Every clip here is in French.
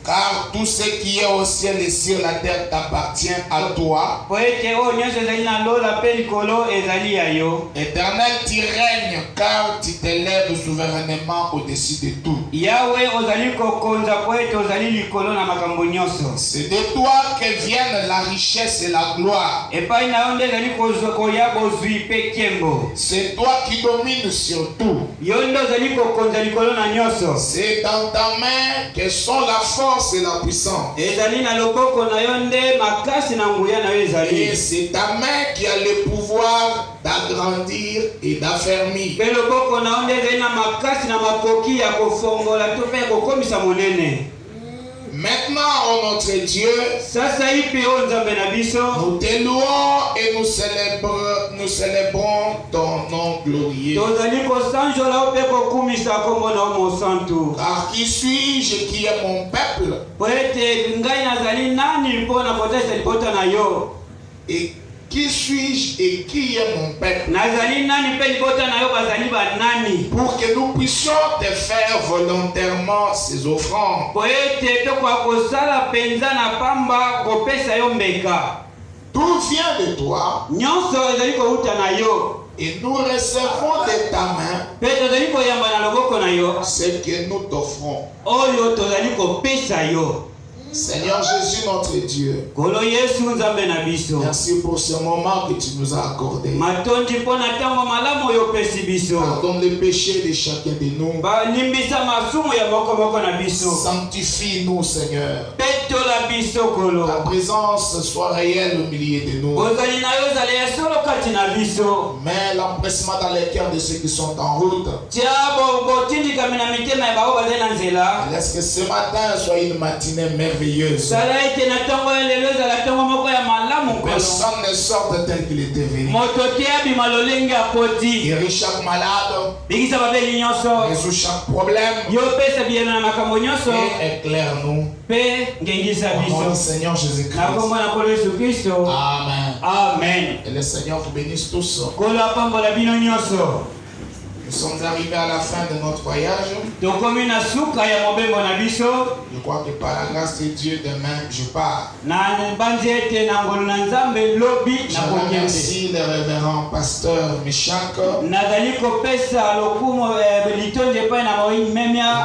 Car tout ce qui est au ciel et sur la terre t'appartient à toi. Éternel, tu règnes car tu t'élèves souverainement au-dessus de tout. C'est de toi que viennent la richesse et la gloire. C'est toi qui domines sur tout. C'est dans ta main que sont la force et la puissance. Et c'est ta main qui a le pouvoir d'agrandir et d'affermir. Maintenant, oh notre Dieu, nous te louons et nous célébrons ton nom glorieux. Car qui suis-je qui est mon peuple? Et qui suis-je et qui est mon peuple? Pour que nous puissions te faire volontairement ces offrandes. Tout vient de toi. Et nous recevons de ta main ce que nous t'offrons. Seigneur Jésus notre Dieu, merci pour ce moment que tu nous as accordé. Pardonne les péchés de chacun de nous. Sanctifie-nous, Seigneur. Ta présence soit réelle au milieu de nous. Mets l'empressement dans les cœurs de ceux qui sont en route. Laisse que ce matin soit une matinée merveilleuse. Personne ne sort tel qu'il était venu. Guéris chaque malade. Résous chaque problème. Et éclaire-nous. Au nom du Seigneur Jésus-Christ. Amen. Amen. Et le Seigneur vous bénisse tous. Nous sommes arrivés à la fin de notre voyage. Je crois que par la grâce de Dieu, demain, je pars. Je remercie le révérend pasteur Michak,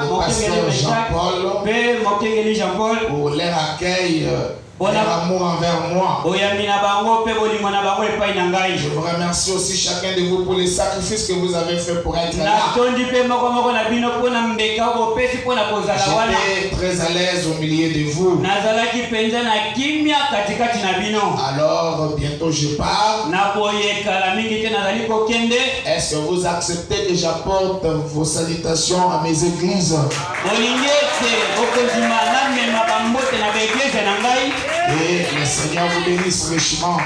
le pasteur Jean-Paul, pour leur accueil. Leur amour envers moi. Je vous remercie aussi chacun de vous pour les sacrifices que vous avez fait pour être là. J'étais très à l'aise au milieu de vous. Alors bientôt je pars. Est-ce que vous acceptez que j'apporte vos salutations à mes églises? Et le Seigneur vous bénisse richement.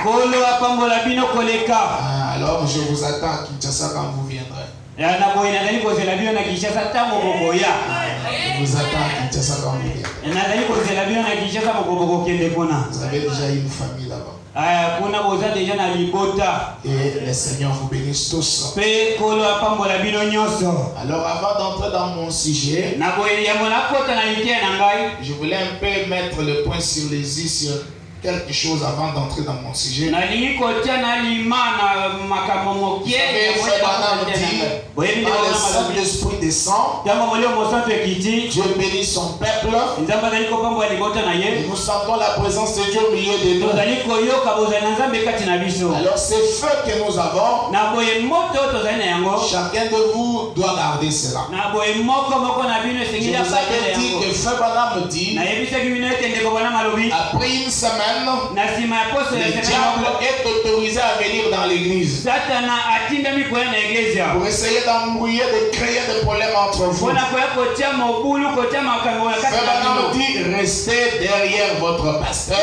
Alors je vous attends à Kinshasa quand vous viendrez. Je vous attends à Kinshasa quand vous viendrez. Vous avez déjà une famille là-bas. Et le Seigneur vous bénisse tous. Alors avant d'entrer dans mon sujet, je voulais un peu mettre le point sur les i sur quelque chose avant d'entrer dans mon sujet. Quand le Saint-Esprit descend, Dieu bénit son peuple. Et nous sentons la présence de Dieu au milieu de nous. Alors ce feu que nous avons, chacun de vous doit garder cela. Je vous avais dit que Frère Branham dit, après une semaine, le diable est autorisé à venir dans l'église pour essayer d'embrouiller, de créer des problèmes entre vous. Frère Branham dit, restez derrière votre pasteur.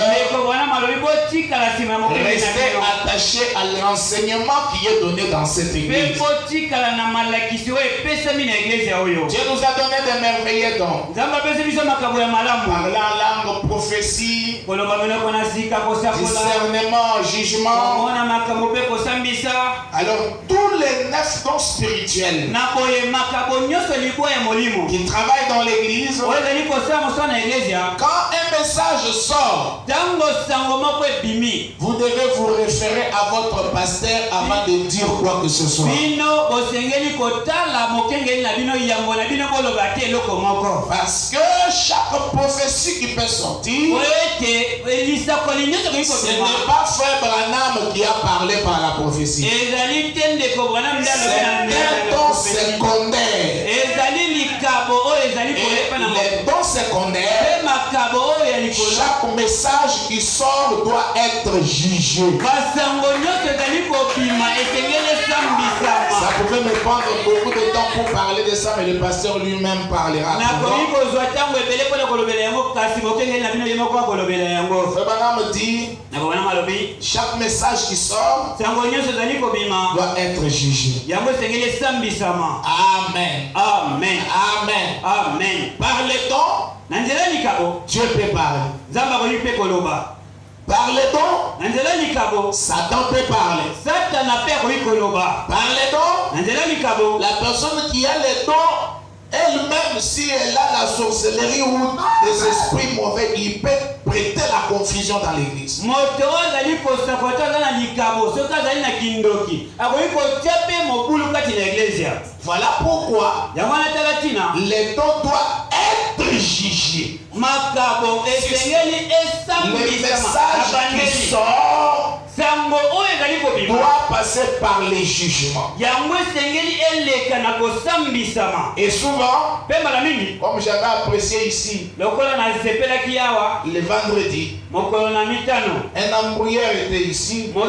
Restez attaché à l'enseignement qui est donné dans cette église. Dieu nous a donné des merveilleux dons. Parler en langue prophétie, discernement, jugement. Alors tous les 9 dons spirituels qui travaillent dans l'église, quand un message sort, vous devez vous référer à votre pasteur avant de dire quoi que ce soit. Parce que chaque prophétie qui peut sortir, ce n'est pas Frère Branham qui a parlé par la prophétie. C'est un don secondaire. Et les dons secondaires, chaque message qui sort doit être jugé. Ça pouvait me prendre beaucoup de temps pour parler de ça, mais le pasteur lui-même parlera. Frère Branham dit, chaque message qui sort doit être jugé. Amen. Amen. Amen. Amen. Par les dons, Dieu peut parler. Par les dons, Satan peut parler. Par les dons, la personne qui a les dons, elle-même, si elle a la sorcellerie ou des esprits mauvais, il peut prêter la confusion dans l'église. Voilà pourquoi les dons doivent être jugés. Le message qui sort doit passer par les jugements. Et souvent, comme j'avais apprécié ici, le vendredi, un embrouilleur était ici. Il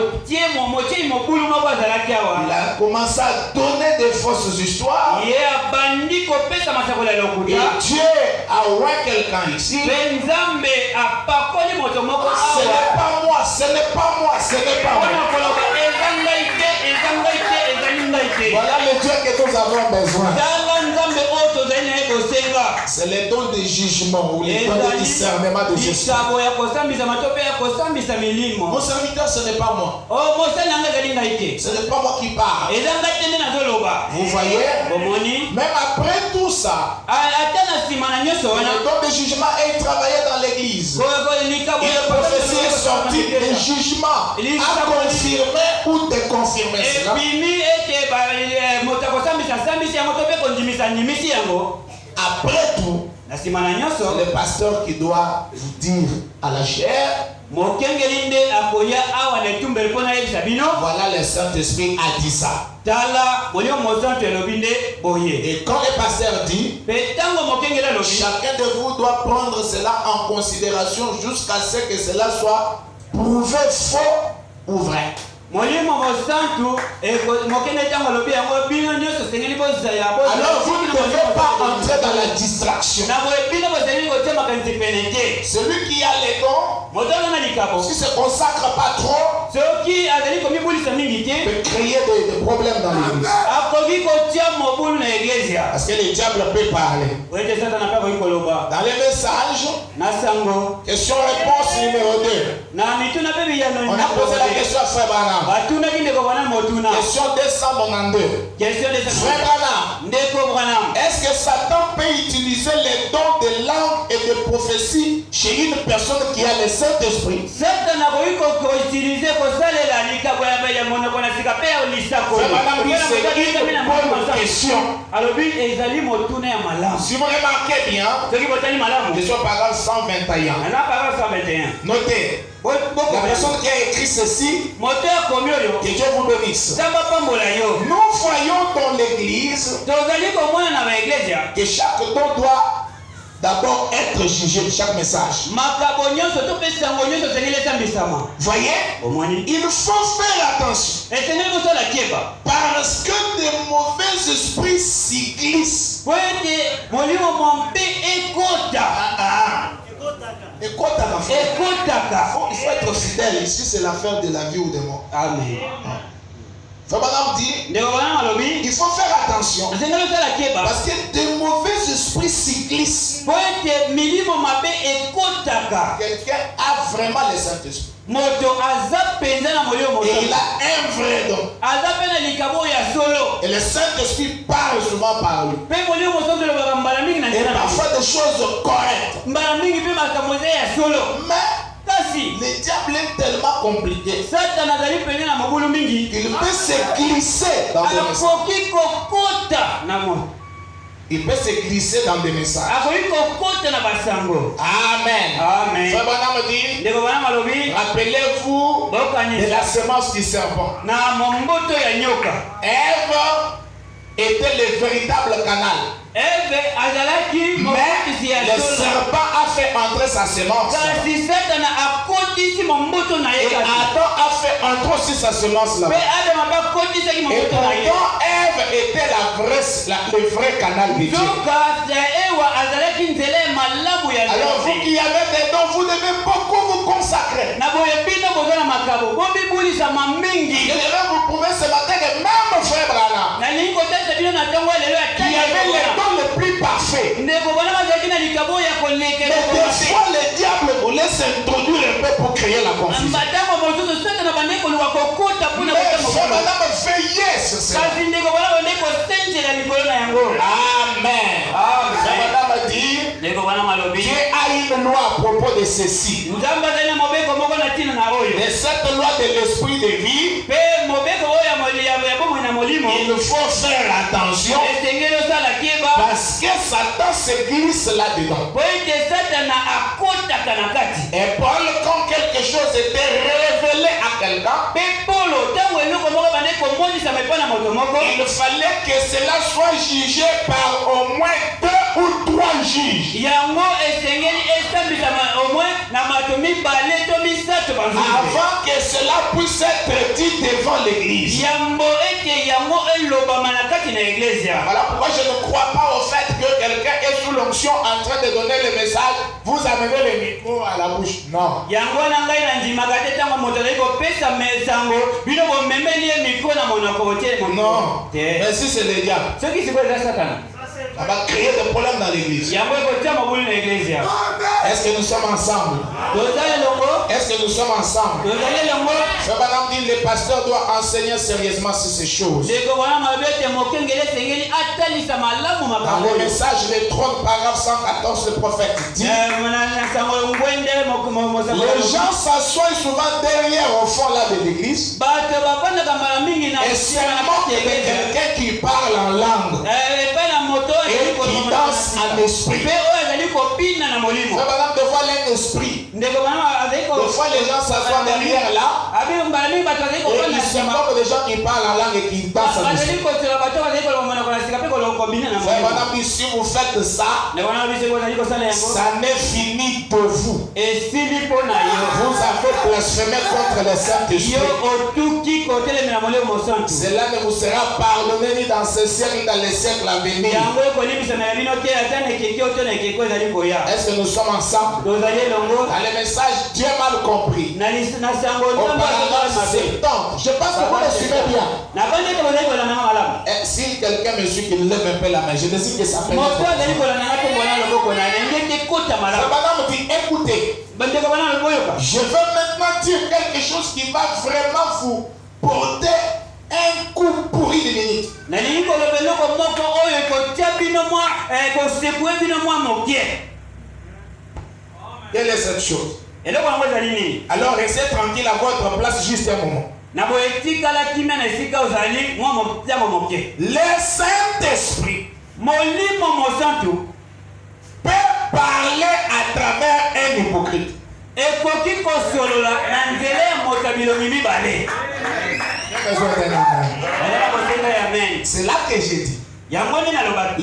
a commencé à donner des fausses histoires. Et Dieu a oint quelqu'un ici. Ce n'est pas moi, ce n'est pas moi, ce n'est pas moi. Voilà le Dieu que nous avons besoin. C'est les dons de jugement ou les dons de discernement de Jésus. Mon serviteur, ce n'est pas moi. Ce n'est pas moi qui parle. Vous voyez? Même après tout ça, le don de jugement est travaillé dans l'église. Il prophétie est sorti de jugement à confirmer ou déconfirmer cela. Après tout, c'est le pasteur qui doit vous dire à la chair. Voilà, le Saint-Esprit a dit ça. Et quand le pasteur dit, chacun de vous doit prendre cela en considération jusqu'à ce que cela soit prouvé faux ou vrai. Alors vous ne devez pas entrer dans la distraction. Celui qui a les dons, s'il ne se consacre pas trop, peut créer des problèmes dans l'église. Parce que le diable peut parler. Dans les messages, question-réponse numéro 2. On a posé la question à Frère Branham. Question 292. Frère Branham, est-ce que Satan peut utiliser les dons de langue et de prophétie chez une personne qui a le Saint-Esprit? Frère Branham, c'est une bonne question. Si vous remarquez bien, question paragraphe 121. Notez. La personne qui a écrit ceci, que Dieu vous bénisse. Nous voyons dans l'église que chaque don doit d'abord être jugé, chaque message. Voyez, il faut faire attention. Parce que de mauvais esprits s'y glissent. Il faut être fidèle. Ici, c'est l'affaire de la vie ou de mort. Amen. Il faut faire attention. Parce que des mauvais esprits s'y glissent. Quelqu'un a vraiment le Saint-Esprit. Et il a un vrai don. Et le Saint-Esprit parle souvent par lui. Et parfois des choses correctes. Mais le diable est tellement compliqué qu'il peut se glisser dans des messages. Il peut se glisser dans des messages. Amen. Rappelez-vous de la semence du serpent. Ève était le véritable canal. Mais le serpent a fait entrer sa semence. Et Adam a fait entrer aussi sa semence là. Et pourtant, Ève était le vrai canal de Dieu. Alors vous qui avez des dons, vous devez beaucoup vous consacrer. Je devrais vous prouver ce matin que même frère Branham, qui avait les dons les plus parfaits, mais des fois le diable voulait s'introduire un peu pour créer la confusion. Mais frère Branham, veillez sur cela. Amen. Frère Branham dit, Dieu a une loi à propos de ceci. Et cette loi de l'esprit de vie, il faut faire attention parce que Satan se glisse là-dedans. Et Paul, quand quelque chose était révélé à quelqu'un, il fallait que cela soit jugé par au moins 2 ou 3 juges. Avant que cela puisse être dit devant l'église. Voilà pourquoi je ne crois pas au fait que quelqu'un est sous l'onction en train de donner le message, vous amenez le micro à la bouche. Non. Non. Mais si c'est le diable, ça va créer des problèmes dans l'église. Est-ce que nous sommes ensemble? Est-ce que nous sommes ensemble? Frère Branham dit le pasteur doit enseigner sérieusement sur ces choses. Dans le message de trône, paragraphe 114, le prophète dit, les gens s'assoient souvent derrière au fond là de l'église. Et seulement quelqu'un qui parle en langue et qui danse en esprit. Frère Branham, de voir l'esprit. Des fois les gens s'assoient derrière là et ils sont comme des gens qui parlent en langue et qui dansent en esprit. Frère Branham dit, si vous faites ça, ça n'est fini de vous. Vous avez blasphémé contre le Saint-Esprit. Cela ne vous sera pardonné ni dans ce siècle ni dans les siècles à venir. Est-ce que nous sommes ensemble? Dans le message, Dieu m'a compris. Auparavant, 70. Je pense que vous le suivez bien. Et si quelqu'un me suit, qu'il lève un peu la main, je décide que ça fait. Madame dit, écoutez, je veux maintenant dire quelque chose qui va vraiment vous porter un coup pourri de minutes. Quelle est cette chose? Alors restez tranquille à votre place juste un moment. Le Saint-Esprit peut parler à travers un hypocrite. C'est là que j'ai dit. Le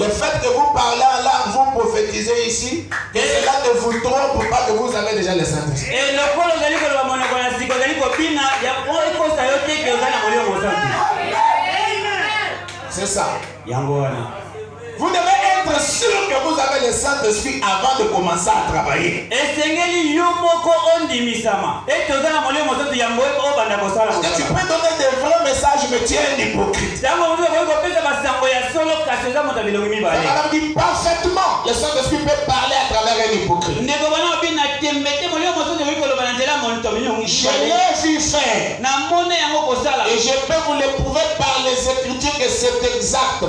fait que vous parlez en langue, vous prophétisez ici, que cela ne vous trompe pas que vous avez déjà le Saint-Esprit. C'est ça. Vous devez être sûr que vous avez le Saint-Esprit avant de commencer à travailler. Et tu peux donner des vrais messages, mais tu es un hypocrite. Alors dit parfaitement, le Saint-Esprit peut parler à travers un hypocrite. Je l'ai vu faire. Et je peux vous le prouver par les Écritures que c'est exact.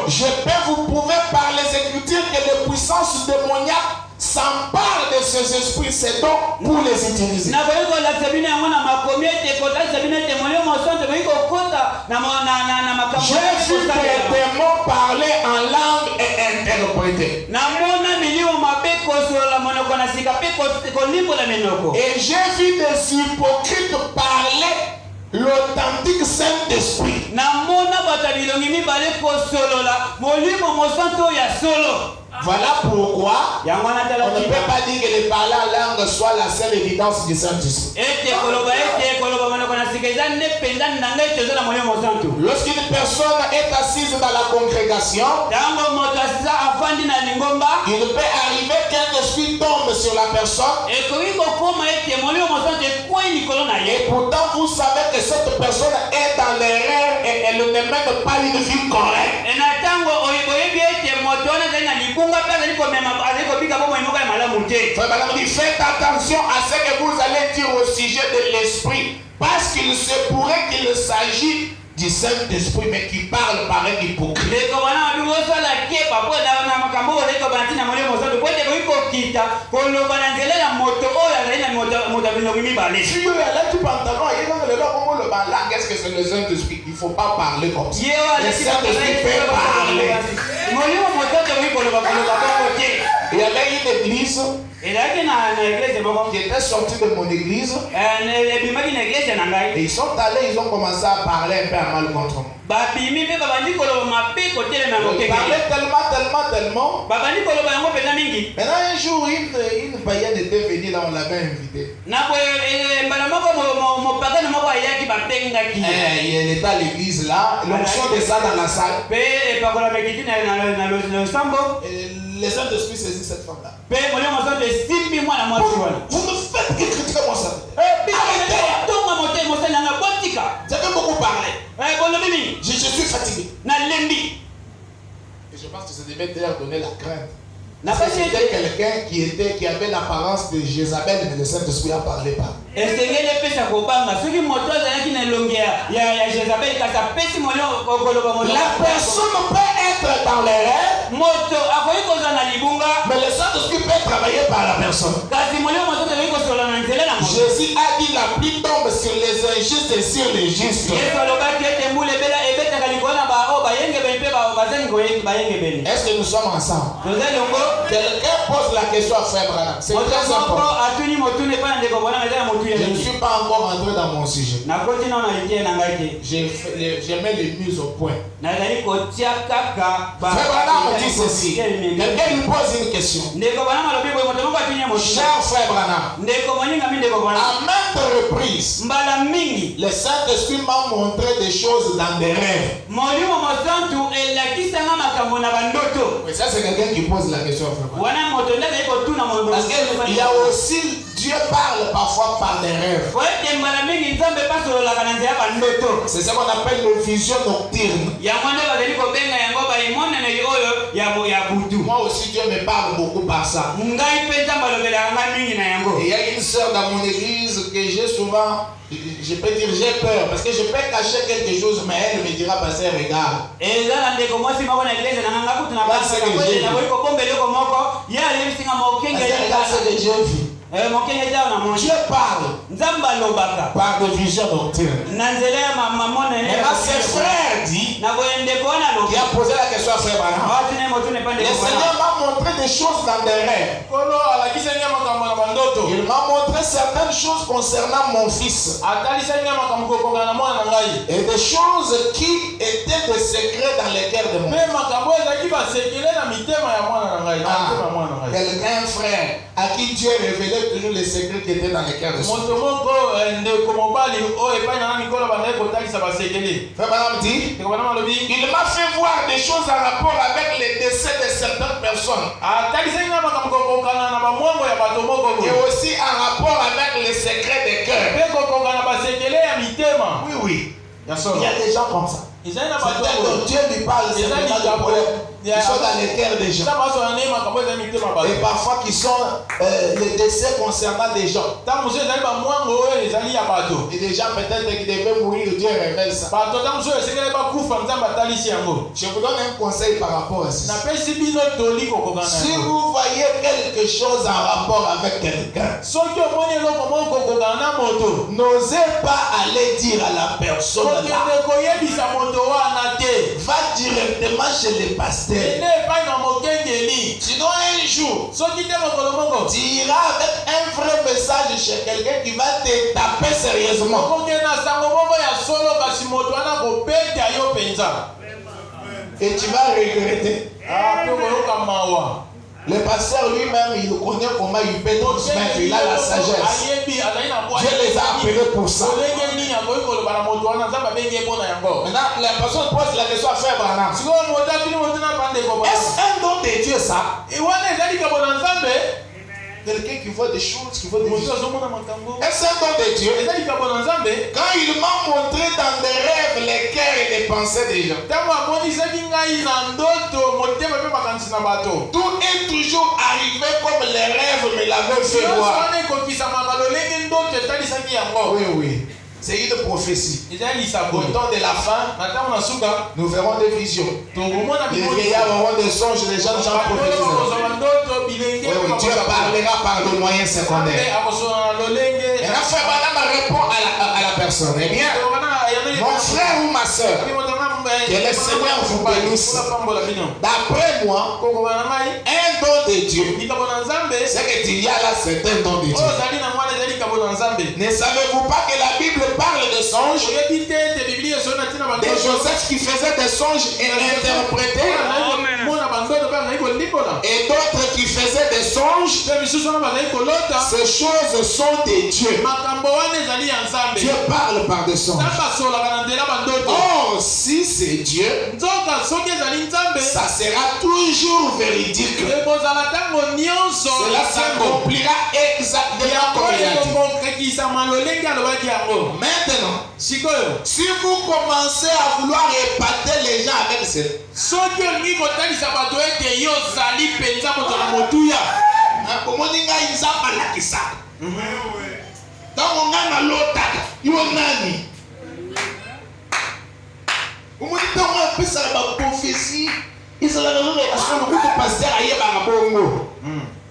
Je peux vous prouver par les Écritures que les puissances démoniaques s'emparent de ces esprits, c'est donc pour les utiliser. J'ai vu des démons parler en langue et interpréter. Et j'ai vu des hypocrites parler l'authentique Saint-Esprit. Voilà pourquoi on ne peut pas dire que le parler en langue soit la seule évidence du Saint-Esprit. Lorsqu'une personne est assise dans la congrégation, il peut arriver qu'un esprit tombe sur la personne. Et pourtant vous savez que cette personne est dans l'erreur et elle ne mène pas une vie correcte. Faites attention à ce que vous allez dire au sujet de l'esprit, parce qu'il se pourrait qu'il s'agit du Saint-Esprit, mais qui parle par un hypocrite. Dieu est là, tu pantalon, qu'est-ce que c'est le Saint-Esprit? Il ne faut pas parler comme ça. Le Saint-Esprit peut parler. Il y avait une église qui était sortie de mon église. Et ils sont allés, ils ont commencé à parler un peu à mal contre moi. Ils parlaient tellement. Maintenant un jour, une païenne était venue là, on l'avait invité. Elle était à l'église là, l'onction de ça dans la salle. Le Saint-Esprit saisit cette femme-là. Vous me faites que critiquer mon Saint. J'ai beaucoup parlé. Je suis fatigué. Et je pense que ça devait leur donner la crainte. C'était quelqu'un qui avait l'apparence de Jézabel, mais le Saint-Esprit a parlé par. La personne peut être dans l'erreur, mais le Saint-Esprit peut travailler par la personne. Jésus a dit la pluie tombe sur les injustes et sur les justes. Est-ce que nous sommes ensemble? Quelqu'un pose la question à Frère Branham. C'est très important. Je ne suis pas encore entré dans mon sujet. Je mets les mises au point. Frère Branham dit ceci. Quelqu'un lui pose une question. Cher Frère Branham, à maintes reprises, le Saint-Esprit m'a montré des choses dans des rêves. Mais ça, c'est quelqu'un qui pose la question. Parce qu'il y a aussi, Dieu parle parfois par des rêves. C'est ce qu'on appelle le vision nocturne. Moi aussi, Dieu me parle beaucoup par ça. Et il y a une sœur dans mon église que j'ai souvent, je peux dire j'ai peur, parce que je peux cacher quelque chose, mais elle me dira, passer, regarde. Dieu parle par des visions nocturnes. Et ma frère dit, qui a posé la question à Frère Branham, le Seigneur m'a montré des choses dans des rêves. Il m'a montré certaines choses concernant mon fils. Et des choses qui étaient des secrets dans les cœurs de mon fils. Quelqu'un, frère, à qui Dieu révélait toujours les secrets qui étaient dans les cœurs de son. Frère Branham dit, il m'a fait voir des choses en rapport avec les décès de certaines personnes. Et aussi en rapport avec les secrets des cœurs. Oui, oui. Il y a des gens comme ça. Dieu lui parle, c'est pas de problème. Ils sont dans les cœurs des gens. Et parfois qui sont les décès concernant des gens. Et des gens peut-être qui devaient mourir, Dieu révèle ça. Je vous donne un conseil par rapport à ça. Si vous voyez quelque chose en rapport avec quelqu'un, n'osez pas aller dire à la personne là. Va directement chez les pasteurs. Sinon un jour, tu iras avec un vrai message chez quelqu'un qui va te taper sérieusement. Et tu vas regretter. Le pasteur lui-même, il connaît comment il peut transmettre, il a la sagesse. Dieu les a appelés pour ça. Maintenant, la personne pose la question à Frère Branham. Est-ce un don de Dieu ça? Quelqu'un qui voit des choses, qui voit des visions. Est-ce un don de Dieu? Quand il m'a montré dans des rêves les cœurs et les pensées des gens. Tout est toujours arrivé comme les rêves me l'avaient fait voir. Oui, oui. C'est une prophétie. Au temps de la fin, nous verrons des visions. Les vieillards auront des songes, les jeunes gens prophétiseront. Oui, Dieu parlera par le moyen secondaire. Et la Frère Branham répond à la personne. Eh bien, mon frère ou ma soeur, que le Seigneur vous bénisse. D'après moi, un don de Dieu, c'est qu'il y a là certains dons de Dieu. Ne savez-vous pas que la Bible parle de songes? Des Joseph qui faisaient des songes et interprétaient. Et d'autres qui faisaient des songes. Ces choses sont des dieux. Dieu parle par des songes. Oh, si c'est Dieu, ça sera toujours véridique. Cela s'accomplira exactement comme il a dit. Maintenant, si vous commencez à vouloir épater les gens avec cela,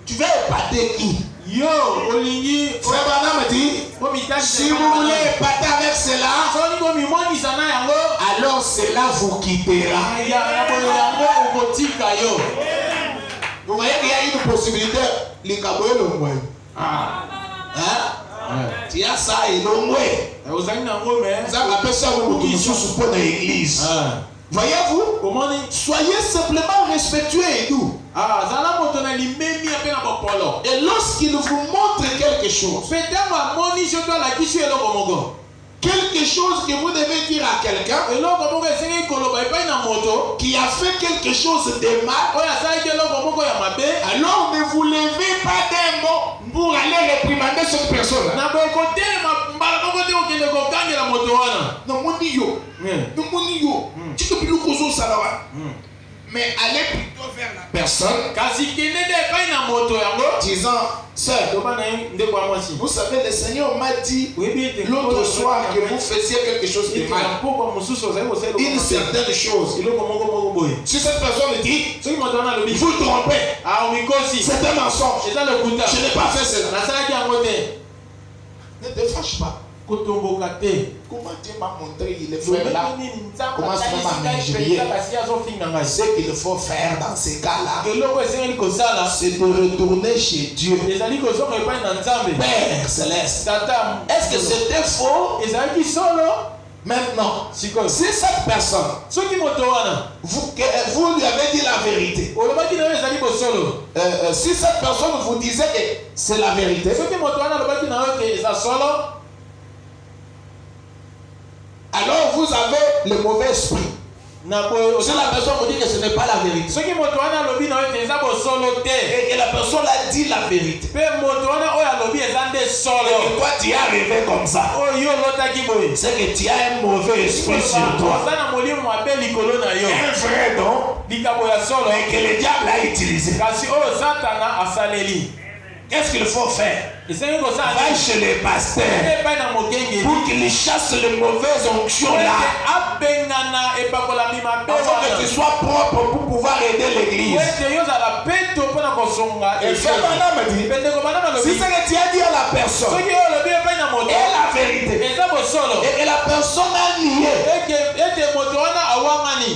tu vas épater qui? Frère Branham dit, si vous voulez épater avec cela, alors cela vous quittera. Vous voyez qu'il y a une possibilité. Les cabouets l'ont. Tu as ça et l'ont. Vous appelez ça pour l'église. Voyez-vous, soyez simplement respectueux et doux. Et lorsqu'il vous montre quelque chose, quelque chose que vous devez dire à quelqu'un qui a fait quelque chose de mal, alors ne vous levez pas d'un mot pour aller réprimander cette personne. Mais allez plutôt vers la personne disant, sœur, vous savez, le Seigneur m'a dit l'autre soir que vous faisiez quelque chose de mal, une certaine chose. Si cette personne dit, vous trompez, c'est un mensonge, je n'ai pas fait cela. Ne te fâche pas. Comment Dieu m'a montré il est frère là? Comment ça m'a injurié? Ce qu'il faut faire dans ces cas-là, c'est de retourner chez Dieu. Père Céleste, est-ce que c'était faux? Maintenant, si cette personne, vous lui avez dit la vérité, si cette personne vous disait que c'est la vérité, alors vous avez le mauvais esprit. Si la personne vous dit que ce n'est pas la vérité, et que la personne a dit la vérité, et que toi tu es arrivé comme ça, c'est que tu as un mauvais esprit sur toi, un vrai don, mais que le diable a utilisé. Qu'est-ce qu'il faut faire? Va chez les pasteurs pour qu'ils chassent les mauvaises onctions là, afin que tu sois propre pour pouvoir aider l'église. Et frère Branham dit, si c'est que tu as dit à la personne et la vérité, et que la personne a nié,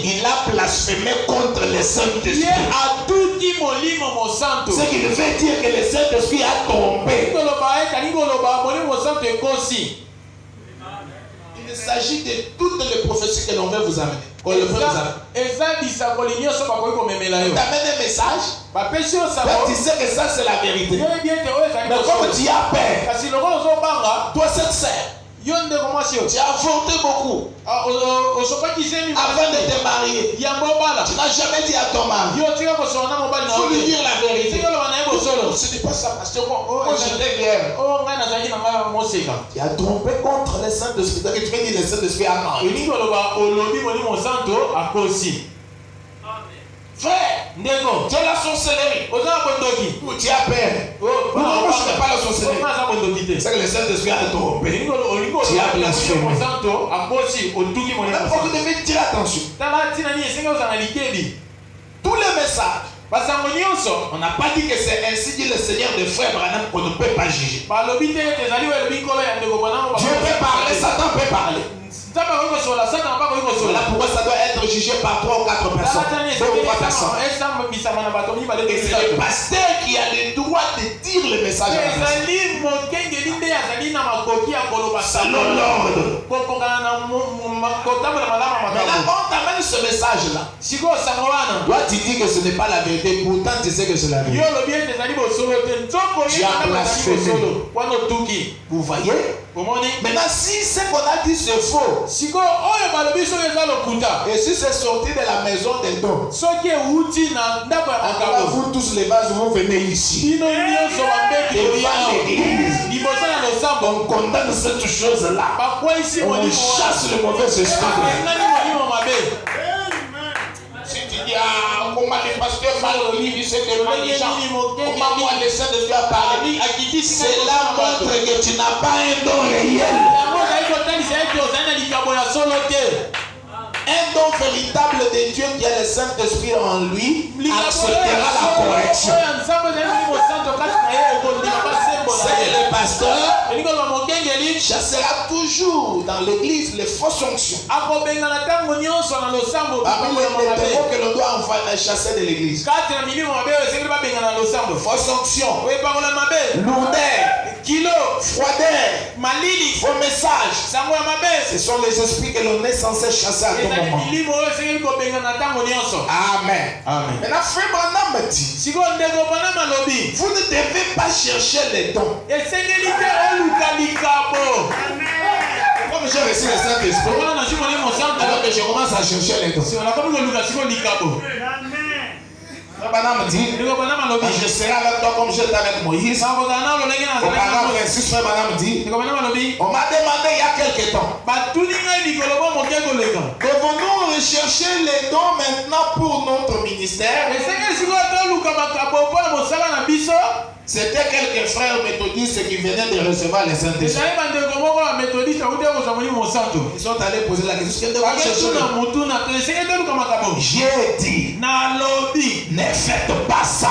il a blasphémé contre le Saint-Esprit. Ce qui veut dire que le Saint-Esprit a tombé. Il s'agit de toutes les prophéties que l'on veut vous amener. T'amènes un message, tu sais que ça c'est la vérité. Mais comme tu as peur, toi cette sœur, tu as avorté beaucoup avant de te marier. Tu n'as jamais dit à ton mari. Il faut lui dire la vérité. Ce n'est pas ça, parce que moi j'étais vierge. Tu as trompé contre le Saint-Esprit. Donc tu veux dire le Saint-Esprit a menti. Frère, tu as la sorcellerie. Tu as peur. Non, je n'ai pas la sorcellerie. C'est que le Saint-Esprit a trompé. Tu as blasphémé. Vous devez tirer attention. Tous les messages, on n'a pas dit que c'est ainsi dit le Seigneur de frère Branham qu'on ne peut pas juger. Dieu peut parler, Satan peut parler. Voilà pourquoi ça doit être jugé par 3 ou 4 personnes. 2 ou 3 personnes. Et c'est le pasteur qui a le droit de dire le message à la personne. Selon l'ordre. Maintenant, quand tu amènes ce message-là, toi tu dis que ce n'est pas la vérité, pourtant tu sais que c'est la vérité. Tu as blasphémé. Vous voyez? Maintenant, si ce qu'on a dit c'est faux, et si c'est sorti de la maison des dons, vous tous les vases, vous venez ici. On condamne cette chose-là. On chasse le mauvais esprit. Si tu dis, comment les pasteurs parlent au livre, c'est des gens. Comment moi, les saints de Dieu a parlé. Cela montre que tu n'as pas un don réel. Un don véritable de Dieu qui a le Saint-Esprit en lui acceptera la correction. C'est le pasteur chassera toujours dans l'église les fausses onctions. Parmi les démons que l'on doit chasser de l'église. Fausse onction, lourdeur, froideur, faux messages. Ce sont les esprits que l'on est censé chasser à tout moment. Amen. Maintenant, frère Branham dit, vous ne devez pas chercher les dons. Comme j'ai reçu le Saint-Esprit, alors que je commence à chercher les dons. Branham dit, je serai avec toi comme j'étais avec Moïse. Au paragraphe 26, frère Branham dit, on m'a demandé il y a quelque temps, devons-nous rechercher les dons maintenant pour notre ministère? C'était quelques frères méthodistes qui venaient de recevoir les Saint-Esprit. Ils sont allés poser la question. J'ai dit, ne faites pas ça.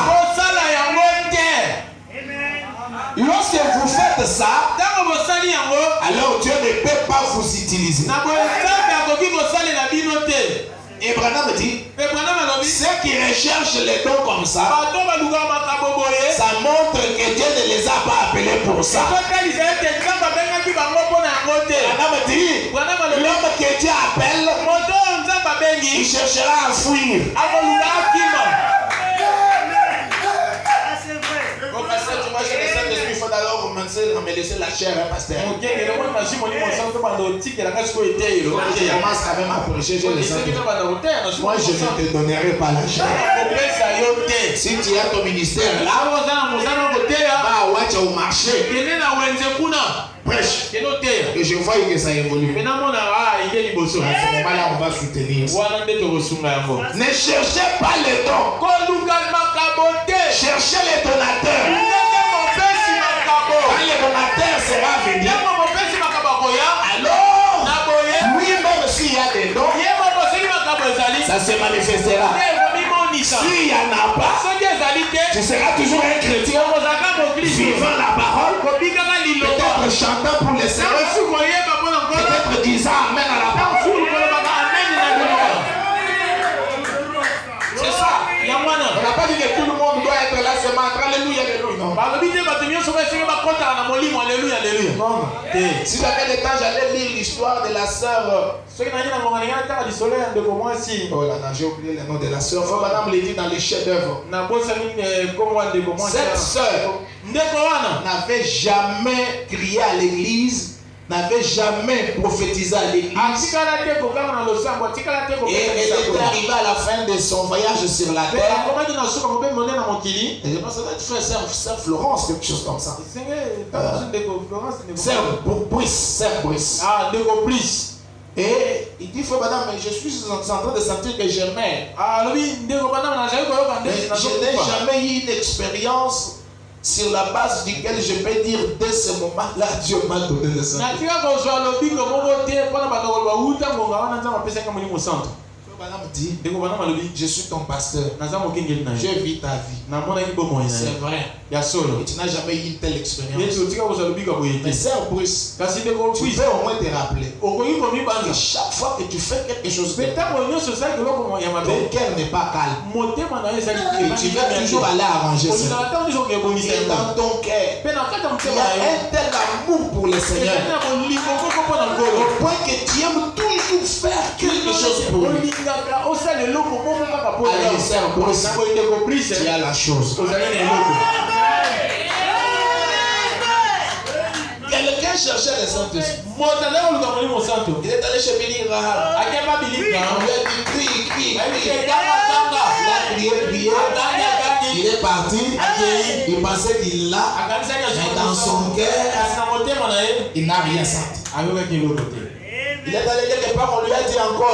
Lorsque vous faites ça, alors Dieu ne peut pas vous utiliser. Et Branham dit, ceux qui recherchent les dons comme ça, ça montre que Dieu ne les a pas appelés pour ça. Branham dit, l'homme que Dieu appelle, il cherchera à fuir. Moi, je le Saint-Esprit, il faut d'abord commencer à me laisser la chair, hein, pasteur. Je commence quand même à prêcher, je le Saint-Esprit. Moi, je ne te donnerai pas la chair. Si tu as ton ministère là, va au marché, prêche. Et je vois que ça évolue. À ce moment-là, on va soutenir. Ne cherchez pas les dons. Cherchez les donateurs. Quand le donateur sera venu, alors, lui-même s'il y a des dons, ça se manifestera. S'il n'y en a pas, tu seras toujours un chrétien vivant la parole, peut-être chantant pour les Seigneurs, peut-être disant Amen à la parole. C'est ça. On n'a pas dit que tout le monde doit être là seulement. Alléluia, alléluia. Non. Si j'avais le temps, j'allais lire l'histoire de la sœur. Oh là là, j'ai oublié le nom de la sœur. Frère Madame l'a dit dans les chefs-d'œuvre. Cette sœur n'avait jamais crié à l'église, n'avait jamais prophétisé à l'église. Et elle était arrivée à la fin de son voyage sur la terre. Et je pense que ça doit être sœur Florence, quelque chose comme ça. Sœur Brice. Ah, de Brice. Et il dit, frère madame, mais je suis en train de sentir que j'aimais. Je n'ai jamais eu une expérience sur la base duquel je peux dire dès ce moment-là, Dieu m'a donné le sang. Madame dit, je suis ton pasteur. Je vis ta vie. C'est vrai. Et tu n'as jamais eu une telle expérience. Mais sœur Bruce, tu peux au moins te rappeler que chaque fois que tu fais quelque chose de ton cœur n'est pas calme. Et tu veux toujours aller arranger ça. Et dans ton cœur, il y a un tel amour pour le Seigneur au point que tu aimes toujours faire quelque chose pour lui. Allez, sœur Bruce, tu as la chose. Quelqu'un cherchait le Saint-Esprit. Il est allé chez Billy Graham. Il a dit priez. Il est parti. Il pensait qu'il l'a. Mais dans son cœur, il n'a rien senti. Il est allé quelque part, on lui a dit encore.